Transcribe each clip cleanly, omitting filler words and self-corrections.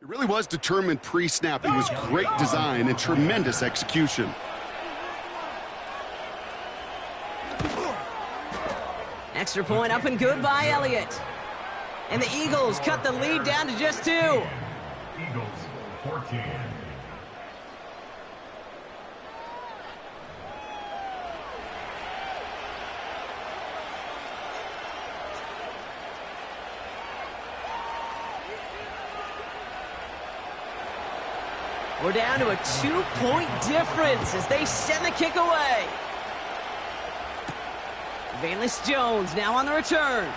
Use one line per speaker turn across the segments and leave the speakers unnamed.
It really was determined pre-snap. It was great design and tremendous execution.
Extra point up and good by Elliott. And the Eagles cut the lead down to just 2.
Eagles 14.
We're down to a 2-point difference as they send the kick away. Valence Jones now on the return.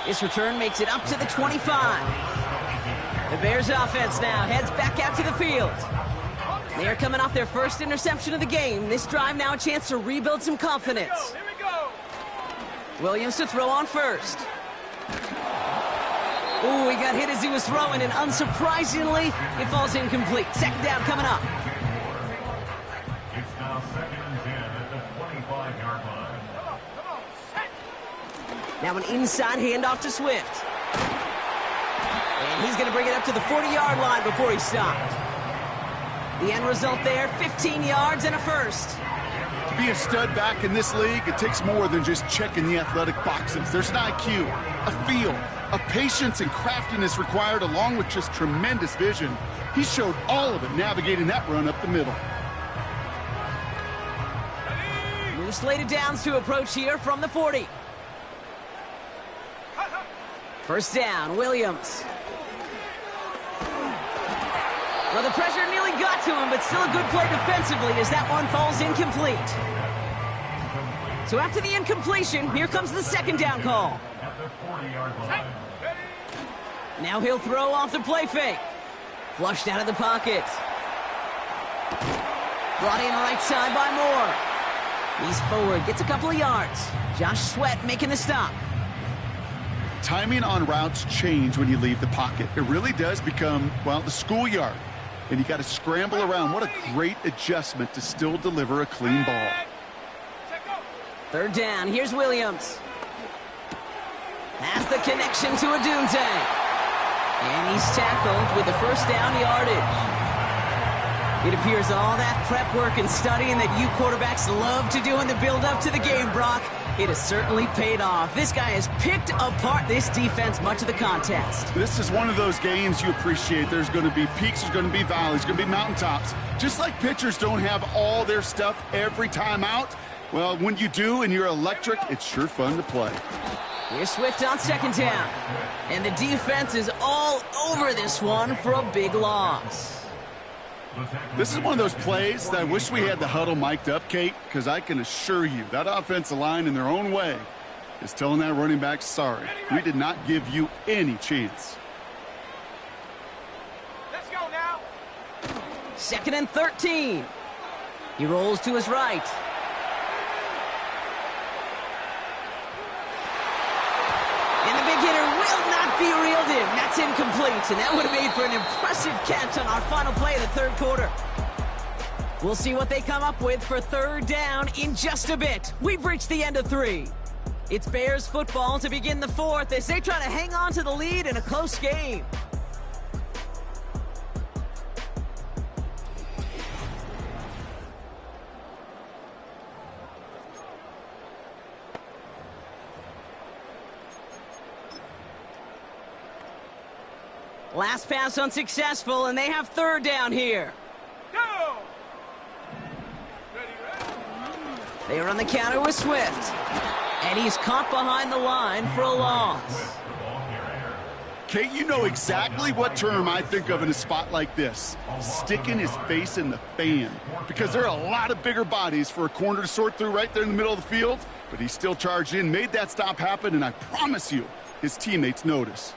This return makes it up to the 25. The Bears offense now heads back out to the field. They are coming off their first interception of the game. This drive now a chance to rebuild some confidence.
Here we go.
Williams to throw on first. Ooh, he got hit as he was throwing, and unsurprisingly, it falls incomplete. Second down coming up.
It's now 2nd and 10 at the 25-yard line.
Come on, set.
Now an inside handoff to Swift. And he's going to bring it up to the 40-yard line before he stopped. The end result there, 15 yards and a first.
To be a stud back in this league, it takes more than just checking the athletic boxes. There's an IQ, a feel, a patience and craftiness required, along with just tremendous vision. He showed all of it navigating that run up the middle.
New slated downs to approach here from the 40. First down, Williams. Well, the pressure nearly got to him, but still a good play defensively as that one falls incomplete. So after the incompletion, here comes the second down call.
At the 40-yard line.
Now he'll throw off the play fake. Flushed out of the pocket. Brought in right side by Moore. He's forward, gets a couple of yards. Josh Sweat making the stop.
Timing on routes change when you leave the pocket. It really does become, well, the schoolyard. And you got to scramble around. What a great adjustment to still deliver a clean ball.
Third down, here's Williams. Has the connection to Adunze. And he's tackled with the first down yardage. It appears all that prep work and studying that you quarterbacks love to do in the build-up to the game, Brock, it has certainly paid off. This guy has picked apart this defense much of the contest.
This is one of those games you appreciate. There's going to be peaks, there's going to be valleys, going to be mountaintops. Just like pitchers don't have all their stuff every time out, well, when you do and you're electric, it's sure fun to play.
Here's Swift on second down. And the defense is all over this one for a big loss.
This is one of those plays that I wish we had the huddle mic'd up, Kate, because I can assure you that offensive line in their own way is telling that running back, sorry, we did not give you any chance.
Let's go now.
2nd and 13. He rolls to his right. And the big hitter will not be reeled in. That's incomplete, and that would have made for an impressive catch on our final play of the third quarter. We'll see what they come up with for third down in just a bit. We've reached the end of 3. It's Bears football to begin the fourth as they try to hang on to the lead in a close game. Last pass unsuccessful, and they have third down here.
Go.
They are on the counter with Swift. And he's caught behind the line for a loss.
Kate, you know exactly what term I think of in a spot like this. Sticking his face in the fan. Because there are a lot of bigger bodies for a corner to sort through right there in the middle of the field. But he still charged in, made that stop happen, and I promise you, his teammates notice.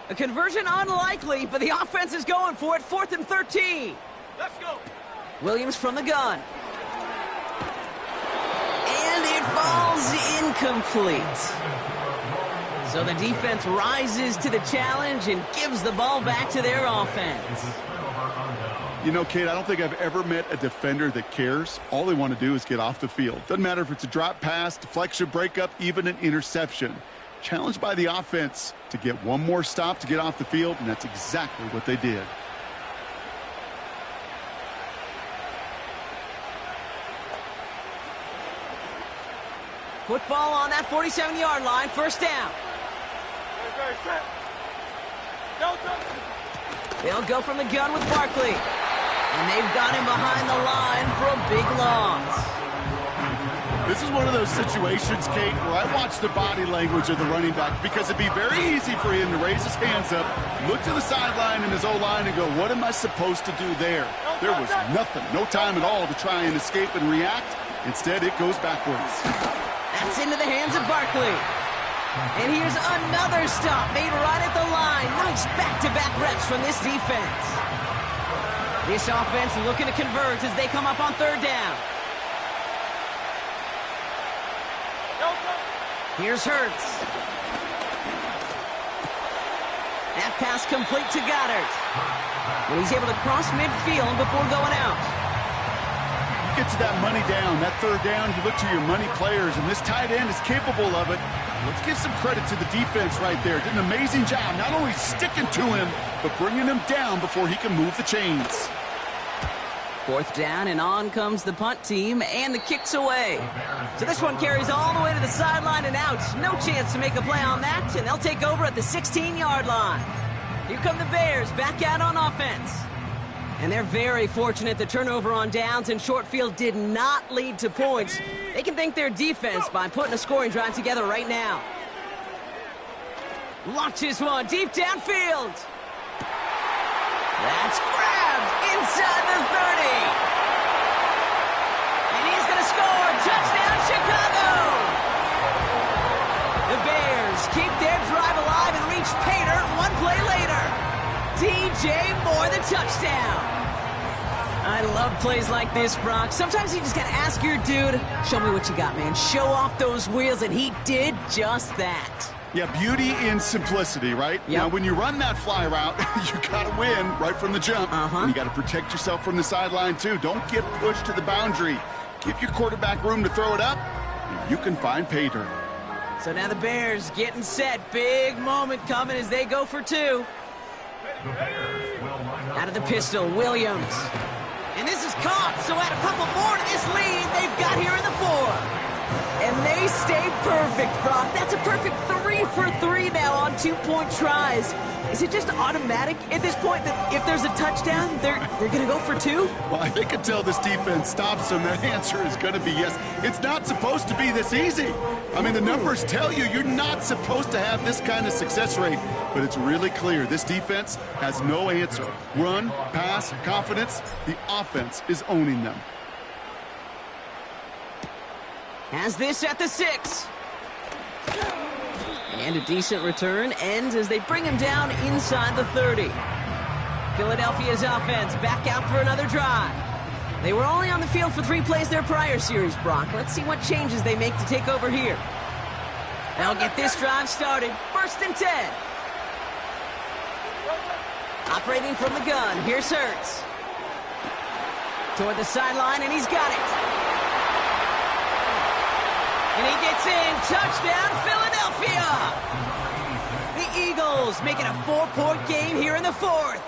A conversion unlikely, but the offense is going for it. 4th and 13.
Let's go.
Williams from the gun. And it falls incomplete. So the defense rises to the challenge and gives the ball back to their offense.
You know, Kate, I don't think I've ever met a defender that cares. All they want to do is get off the field. Doesn't matter if it's a drop pass, deflection, breakup, even an interception. challenged by the offense to get one more stop to get off the field, and that's exactly what they did.
Football on that 47-yard line, first down. They'll go from the gun with Barkley. And they've got him behind the line for a big loss.
This is one of those situations, Kate, where I watch the body language of the running back, because it'd be very easy for him to raise his hands up, look to the sideline in his O-line and go, what am I supposed to do there? There was nothing, no time at all to try and escape and react. Instead, it goes backwards.
That's into the hands of Barkley. And here's another stop made right at the line. Nice back-to-back reps from this defense. This offense looking to convert as they come up on third down. Here's Hurts. That pass complete to Goddard. And he's able to cross midfield before going out.
Get to that money down, that third down, you look to your money players, and this tight end is capable of it. Let's give some credit to the defense right there. Did an amazing job, not only sticking to him, but bringing him down before he can move the chains.
Fourth down, and on comes the punt team, and the kick's away. So this one carries all the way to the sideline and out. No chance to make a play on that, and they'll take over at the 16-yard line. Here come the Bears, back out on offense. And they're very fortunate the turnover on downs and short field did not lead to points. They can thank their defense by putting a scoring drive together right now. Launches one deep downfield. That's grabbed inside the 30. And he's going to score. Touchdown, Chicago. The Bears keep their drive alive and reach pay dirt one play later. DJ Moore, the touchdown. I love plays like this, Brock. Sometimes you just got to ask your dude, show me what you got, man. Show off those wheels, and he did just that.
Yeah, beauty in simplicity, right?
Yep.
Now, when you run that fly route, you got to win right from the jump. And you got to protect yourself from the sideline, too. Don't get pushed to the boundary. Give your quarterback room to throw it up, and you can find pay dirt.
So now the Bears getting set. Big moment coming as they go for two. Out of the pistol, Williams. And this is caught, so add a couple more to this lead they've got here in the fourth. And they stay perfect, Brock. That's a perfect 3 for 3 now on 2-point tries. Is it just automatic at this point that if there's a touchdown, they're going to go for two?
Well, I think until this defense stops them, that answer is going to be yes. It's not supposed to be this easy. I mean, the numbers tell you you're not supposed to have this kind of success rate, but it's really clear this defense has no answer. Run, pass, confidence, the offense is owning them.
Has this at the 6. And a decent return ends as they bring him down inside the 30. Philadelphia's offense back out for another drive. They were only on the field for 3 plays their prior series, Brock. Let's see what changes they make to take over here. They'll get this drive started. 1st and 10. Operating from the gun, here's Hurts. Toward the sideline, and he's got it. And he gets in. Touchdown, Philadelphia! The Eagles make it a 4-point game here in the 4th.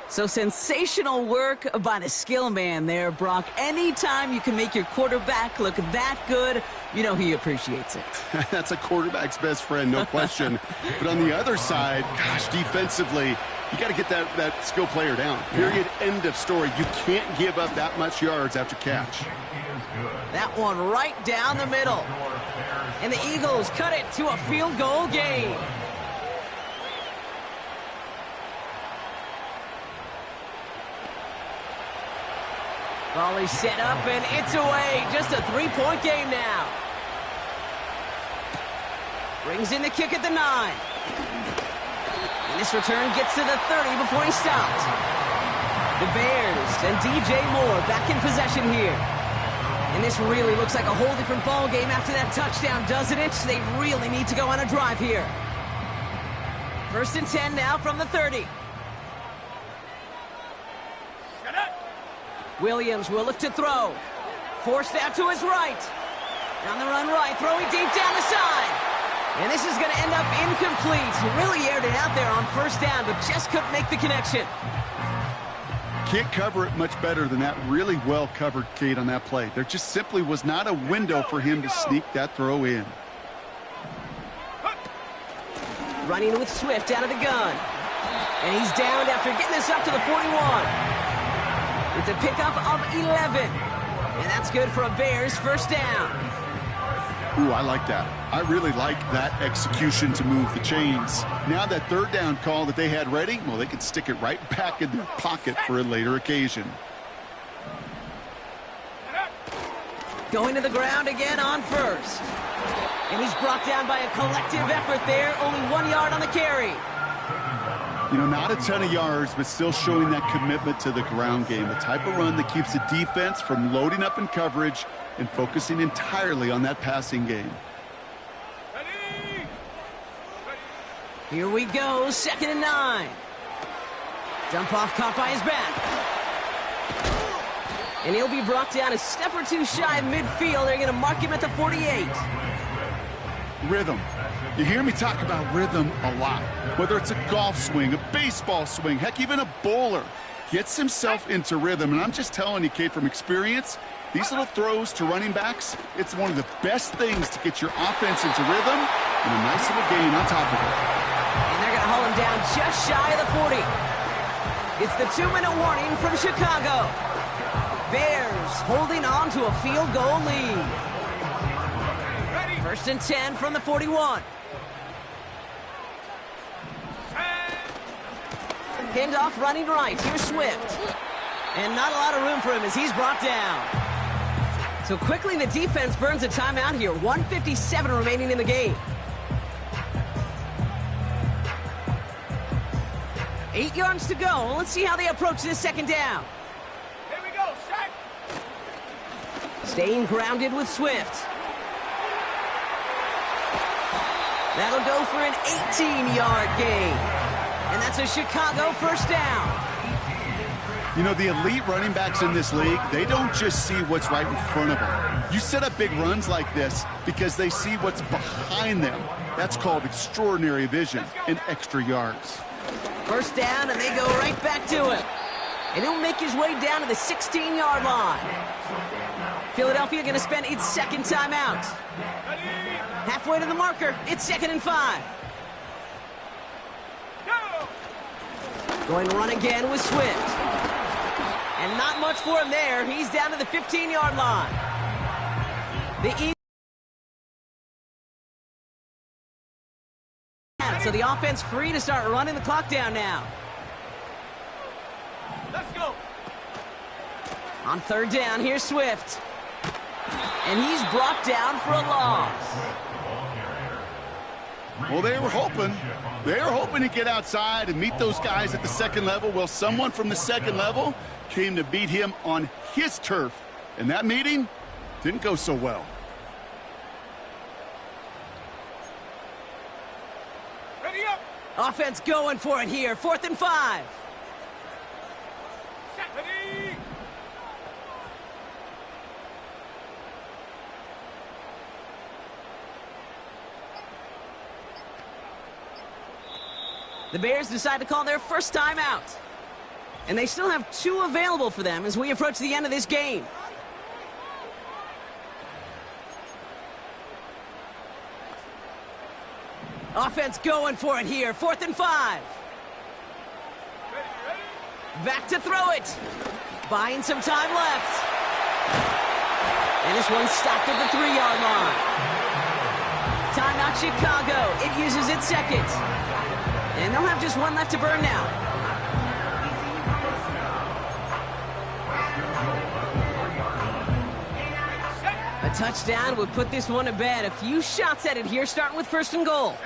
So sensational work by the skill man there, Brock. Anytime you can make your quarterback look that good, you know he appreciates it.
That's a quarterback's best friend, no question. But on the other side, gosh, defensively, you got to get that skill player down. Period, end of story. You can't give up that much yards after catch.
That one right down the middle. And the Eagles cut it to a field goal game. Volley set up, and it's away. Just a 3-point game now. Brings in the kick at the 9. And this return gets to the 30 before he stopped. The Bears and DJ Moore back in possession here. And this really looks like a whole different ball game after that touchdown, doesn't it? They really need to go on a drive here. 1st and 10 now from the 30. Williams will look to throw. Forced out to his right. On the run right, throwing deep down the side. And this is going to end up incomplete. He really aired it out there on first down, but just couldn't make the connection.
Can't cover it much better than that. Really well covered, Kate, on that play. There just simply was not a window for him to sneak that throw in.
Running with Swift out of the gun. And he's downed after getting this up to the 41. It's a pickup of 11. And that's good for a Bears first down.
Ooh, I like that. I really like that execution to move the chains. Now that third down call that they had ready, well, they can stick it right back in their pocket for a later occasion.
Going to the ground again on first. And he's brought down by a collective effort there. Only 1 yard on the carry.
You know, not a ton of yards, but still showing that commitment to the ground game. The type of run that keeps the defense from loading up in coverage and focusing entirely on that passing game.
Ready.
Here we go, 2nd and 9. Dump off caught by his back. And he'll be brought down a step or two shy of midfield. They're going to mark him at the 48.
Rhythm. You hear me talk about rhythm a lot. Whether it's a golf swing, a baseball swing, heck, even a bowler gets himself into rhythm. And I'm just telling you, Kate, from experience, these little throws to running backs, it's one of the best things to get your offense into rhythm and a nice little gain on top of it.
And they're going to haul him down just shy of the 40. It's the 2-minute warning from Chicago. Bears holding on to a field goal lead. 1st and 10 from the 41. Pinned off running right. Here's Swift. And not a lot of room for him as he's brought down. So quickly the defense burns a timeout here. 1:57 remaining in the game. 8 yards to go. Let's see how they approach this 2nd down.
Here we go, set.
Staying grounded with Swift. That'll go for an 18-yard gain. And that's a Chicago first down.
You know, the elite running backs in this league, they don't just see what's right in front of them. You set up big runs like this because they see what's behind them. That's called extraordinary vision and extra yards.
First down, and they go right back to him. And he'll make his way down to the 16-yard line. Philadelphia going to spend its 2nd timeout. Halfway to the marker, it's 2nd and 5. Going to run again with Swift. And not much for him there. He's down to the 15-yard line. The Eagles. So the offense free to start running the clock down now.
Let's go.
On 3rd down, here's Swift. And he's brought down for a loss.
Well, they were hoping to get outside and meet those guys at the 2nd level. Well, someone from the 2nd level came to beat him on his turf. And that meeting didn't go so well.
Ready up.
Offense going for it here. 4th and 5.
Set. Ready.
The Bears decide to call their first timeout. And they still have 2 available for them as we approach the end of this game. Offense going for it here. 4th and 5. Back to throw it. Buying some time left. And this one's stopped at the 3-yard line. Timeout Chicago. It uses its 2nd. And they'll have just 1 left to burn now. A touchdown would put this one to bed. A few shots at it here, starting with 1st and goal.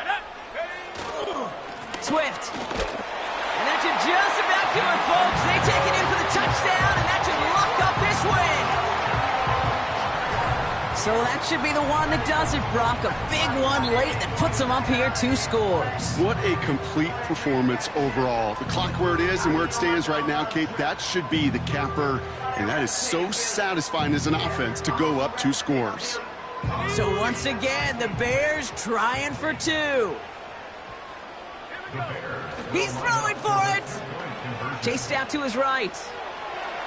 Swift. And that should just about do it, folks. They take it in for the touchdown, and that should lock up this win. So that should be the one that does it, Brock. A big one late that puts them up here 2 scores.
What a complete performance overall. The clock where it is and where it stands right now, Kate, that should be the capper. And that is so satisfying as an offense to go up 2 scores.
So once again, the Bears trying for two. He's throwing for it. Chased out to his right.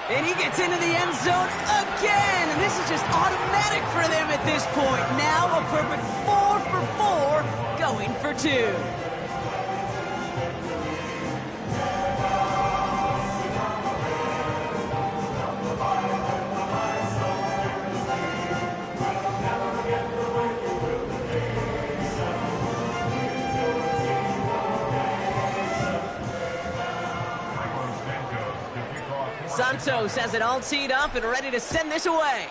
And he gets into the end zone again. And this is just automatic for them at this point. Now a perfect 4 for 4 going for two. Santos has it all teed up and ready to send this away.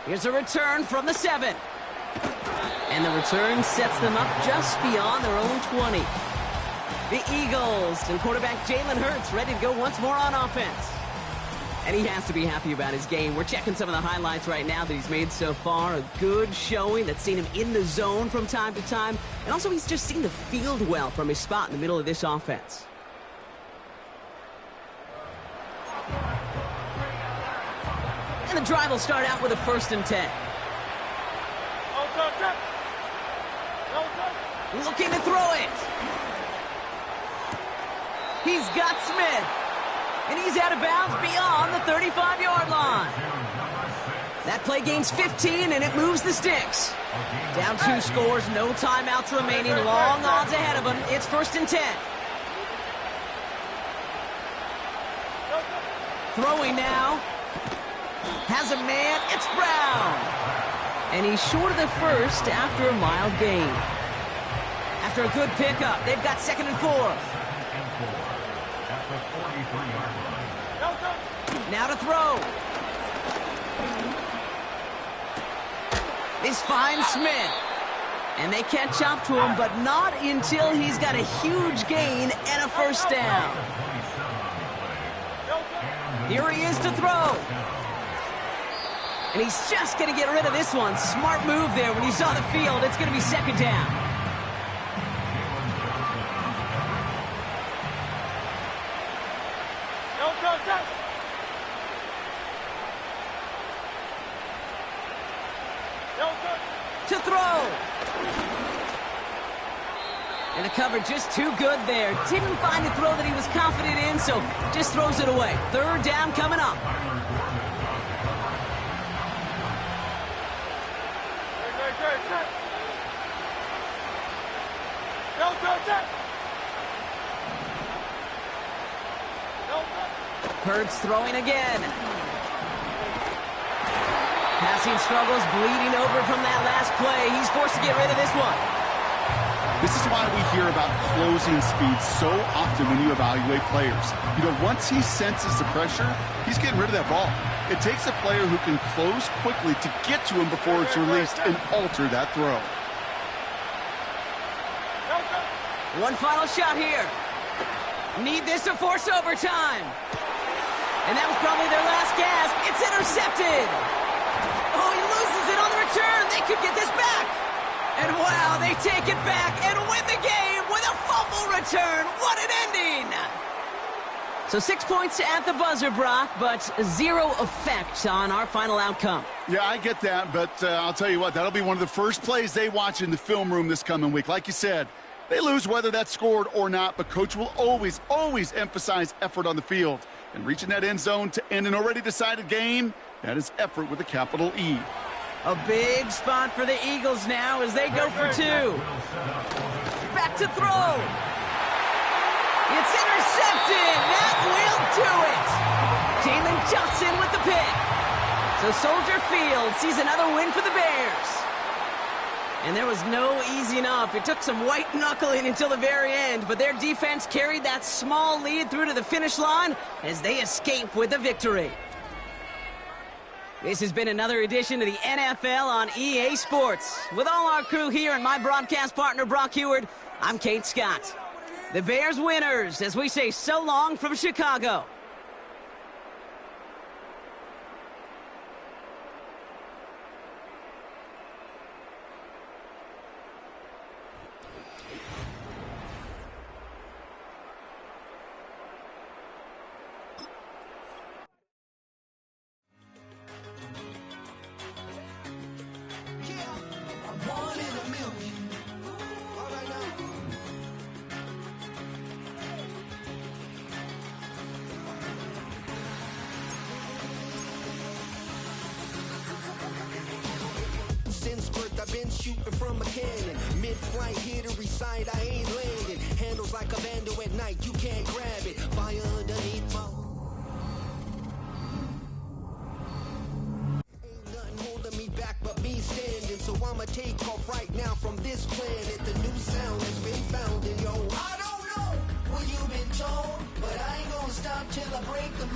Here's a return from the 7. And the return sets them up just beyond their own 20. The Eagles and quarterback Jalen Hurts ready to go once more on offense. And he has to be happy about his game. We're checking some of the highlights right now that he's made so far. A good showing that's seen him in the zone from time to time. And also he's just seen the field well from his spot in the middle of this offense. And the drive will start out with a 1st and 10. Looking to throw it. He's got Smith. And he's out of bounds beyond the 35-yard line. That play gains 15, and it moves the sticks. Down 2 scores, no timeouts remaining, long odds ahead of him. It's 1st and 10. Throwing now. Has a man, it's Brown. And he's short of the first after a mild gain. After a good pickup, they've got 2nd and 4. Now to throw. This finds Smith. And they catch up to him, but not until he's got a huge gain and a 1st down. Here he is to throw. And he's just going to get rid of this one. Smart move there when he saw the field. It's going to be 2nd down. To throw. And the cover just too good there. Didn't find a throw that he was confident in, so just throws it away. 3rd down coming up. Hurts throwing again. Passing struggles, bleeding over from that last play. He's forced to get rid of this one.
This is why we hear about closing speed so often when you evaluate players. You know, once he senses the pressure, he's getting rid of that ball. It takes a player who can close quickly to get to him before it's released and alter that throw.
One final shot here. Need this to force overtime. And that was probably their last gasp. It's intercepted. Oh, he loses it on the return. They could get this back. And wow, they take it back and win the game with a fumble return. What an ending. So 6 points at the buzzer, Brock, but 0 effect on our final outcome.
Yeah, I get that, but I'll tell you what, that'll be one of the first plays they watch in the film room this coming week. Like you said, they lose whether that's scored or not, but Coach will always emphasize effort on the field. And reaching that end zone to end an already decided game, that is effort with a capital E.
A big spot for the Eagles now as they go for 2. Back to throw. It's intercepted. That will do it. Jalen Johnson with the pick. So Soldier Field sees another win for the Bears. And there was no easing up. It took some white knuckling until the very end, but their defense carried that small lead through to the finish line as they escape with the victory. This has been another edition of the NFL on EA Sports. With all our crew here and my broadcast partner, Brock Heward, I'm Kate Scott. The Bears winners as we say so long from Chicago.
Mid-flight, here to recite, I ain't landing. Handles like a vandal at night, you can't grab it. Fire underneath my... Ain't nothing holding me back but me standing. So I'ma take off right now from this planet. The new sound has been found in yo. I don't know what you've been told, but I ain't gonna stop till I break the mold.